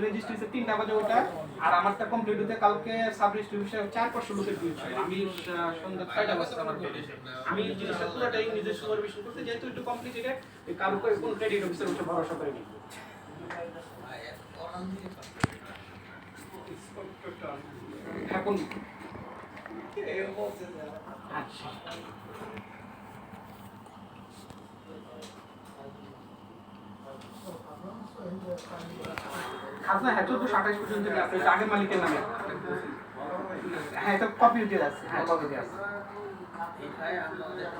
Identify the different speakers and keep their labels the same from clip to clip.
Speaker 1: Registry হচ্ছে 3টা বাজে ওটা, আর আমারটা কমপ্লিট হতে কালকে সাব রেজিস্ট্রি 4-500 লোকের ভিড় ছিল। আমি সন্ধ্যা 6টা বাজে আমার ভিড়। আমি জিনিসটা পুরোটাই নিজে সুপারভিশন করতে, যেহেতু একটু কমপ্লিকেটেড, কারো করে কোন ক্রেডিট অফিসার উঠে ভরসা করে নিই। এখন আচ্ছা খাজনা হ্যাঁ 1428 পর্যন্ত আছে, এটা আগের মালিকের নামে। হ্যাঁ এটা কপি দিয়ে আছে, হ্যাঁ কপি দিয়ে আছে।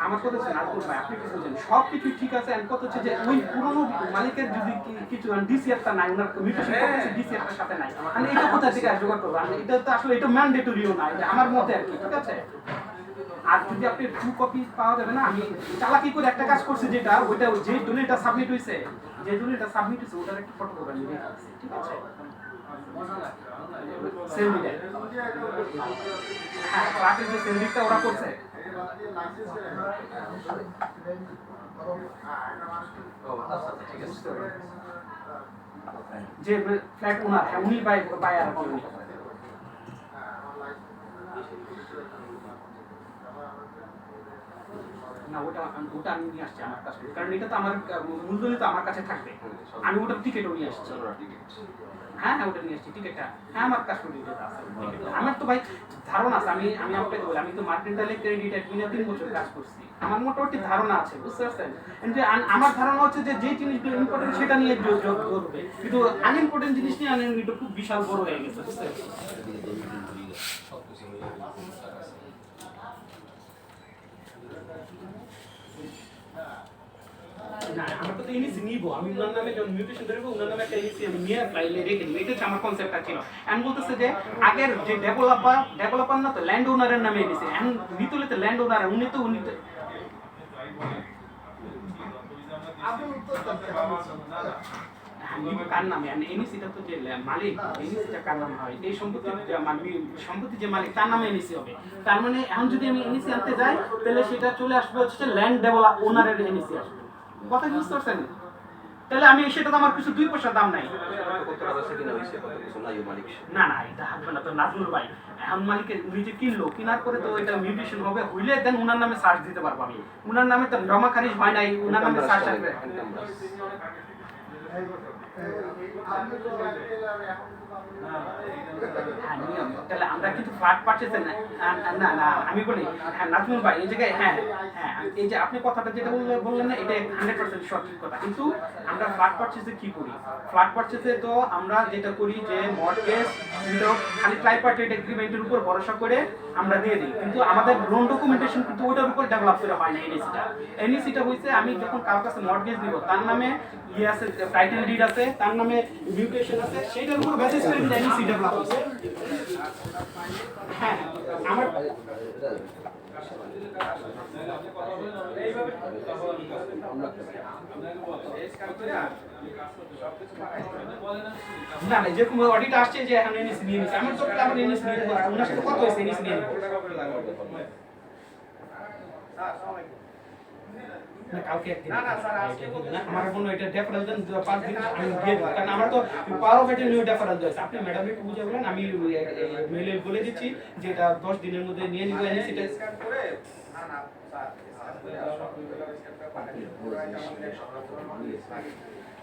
Speaker 1: আমার কথা হচ্ছে নাজমুল ভাই, আপনি কি বলছেন সব কিছু ঠিক আছে, এর কথা হচ্ছে যে ওই পুরনো মালিকের যদি কিছু ডিসিআরটা নাই, ওনার মিউটেশন করতেছে ডিসিআরটার সাথে নাই, মানে এটা কোথা থেকে জোগাড় করবো? এটা তো আসলে এটা ম্যান্ডেটরিও না, এটা আমার মতে আর কি, ঠিক আছে? আর যদি আপনি 2 কপি পাওয়া যাবে না, আমি চালাকি করে একটা কাজ করছি, যেটা ওইটা যে দলিলটা সাবমিট হইছে, যে দলিলটা সাবমিট হইছে ওটার একটা ফটোকপি আমি রেখে দিচ্ছি, ঠিক আছে? সেন্ডিটা হ্যাঁ ট্রাকের যে সেন্ডিটা ওরা করছে, যে ফ্ল্যাট ওনার, হ্যাঁ উনি বায়ার আর কি। না ওটা আমি নিয়ে আসছি আমার কাছে, কারণ এটা তো আমার মূলধনই তো আমার কাছে থাকবে, আমি ওটার টিকিটও নিয়ে আসছি। হ্যাঁ হ্যাঁ ওটা নিয়ে আসছি টিকিটটা, হ্যাঁ আমার কাছে আছে। আমার তো ভাই ধারণা আছে, আমি আপনাকে বলি, আমি তো মার্কেন্টাইল ক্রেডিট অ্যাডমিনে 3 বছর কাজ করছি, আমার মোটামুটি ধারণা আছে, বুঝতে পারছেন? কিন্তু আমার ধারণা হচ্ছে যে যে জিনিসগুলো ইম্পর্টেন্ট সেটা নিয়ে যোগ করবে, কিন্তু আনইম্পর্টেন্ট জিনিস নিয়ে এটা খুব বিশাল বড় হয়ে গেছে, বুঝতে পারছেন? না আমরা তো এনইসি নিব, আমি ওনার নামে যখন মিউটেশন করব ওনার নামে একটা এনইসি আমি নিয়ে ফাইলে রেখে দিব, এটা হচ্ছে আমার কনসেপ্টটা ছিল। আমি বলতেছে যে আগের যে ডেভেলপার না তো ল্যান্ড ওনারের নামে এনইসি, এখন ভিতরে তো ল্যান্ড ওনার উনি তো কার নামে এনইসিটা তো যে মালিক, এনইসিটা কার নামে হয়, এই সম্পত্তি যে মালিক তার নামে এনইসি হবে। তার মানে এখন যদি আমি এনইসি আনতে যাই তাহলে সেটা চলে আসবে হচ্ছে ল্যান্ড ডেভেলপ ওনারের এনইসি আসবে, কথা বুঝতে পারছেন? তাহলে আমি সেটা তো আমার কিছু 2 পয়সা দাম নাই। না না এটা হবে না তো নাজমুল ভাই, এখন মালিকের নিজে কিনলো, কেনার পরে তো এটা মিউটেশন হবে, হইলে দেন ওনার নামে সার্চ দিতে পারবো আমি, ওনার নামে তো জমা খারিজ হয় নাই, ওনার নামে সার্চ আসবে। তাহলে আমরা কিন্তু ফ্ল্যাট পারচেজে না না আমি বলি হ্যাঁ নাজমুল ভাই এই জায়গায় হ্যাঁ হ্যাঁ এই যে আপনি কথাটা যেটা বললেন না এটা 100% সঠিক কথা, কিন্তু আমরা ফ্ল্যাট পারচেজে কি করি? ফ্ল্যাট পারচেজে তো আমরা যেটা করি যে মর্টগেজ খালি ট্রাইপার্টিট এগ্রিমেন্টের উপর ভরসা করে আমরা দিয়ে দিই, কিন্তু আমাদের লোন ডকুমেন্টেশন কিন্তু ওইটার উপর ডেভেলপ করে হয় না। এনইসিটা হইছে আমি যখন কারোর কাছে মর্টগেজ নিব তার নামে ইয়ে আছে, টাইটেল ডিড আছে, তার নামে মিউটেশন আছে, সেইটার উপর বেসিস করে এনইসি ডেভেলপ হচ্ছে। হ্যাঁ আমার না না যেরকম অডিট আসছে যে এখন এনইসি নিয়ে নিচ্ছে, আমার তো আমার এনইসি নিয়ে নেবো, ওনার সাথে কত হয়েছে এনইসি নিয়ে নেবো না কালকে একদিন না স্যার আজকে না আমার কোনো এটা ডেফারেল দেন 5 দিন আমি দিয়ে দেব, কারণ আমার তো পাওয়ার অফ এটা নিউ ডেফারেল দিয়েছে, আপনি ম্যাডামকে বুঝে বলেন, আমি মেইলে বলে দিচ্ছি যে এটা 10 দিনের মধ্যে নিয়ে নিব এনইসিটা স্ক্যান করে। না না স্যার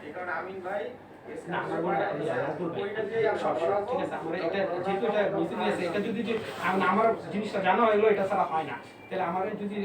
Speaker 1: এই কারণে আমিন ভাই না আমার ঠিক আছে, আমরা এটা যেহেতু এটা মিসিং আছে, এটা যদি যে আমার জিনিসটা জানা হলো এটা ছাড়া হয় না, তাহলে আমার যদি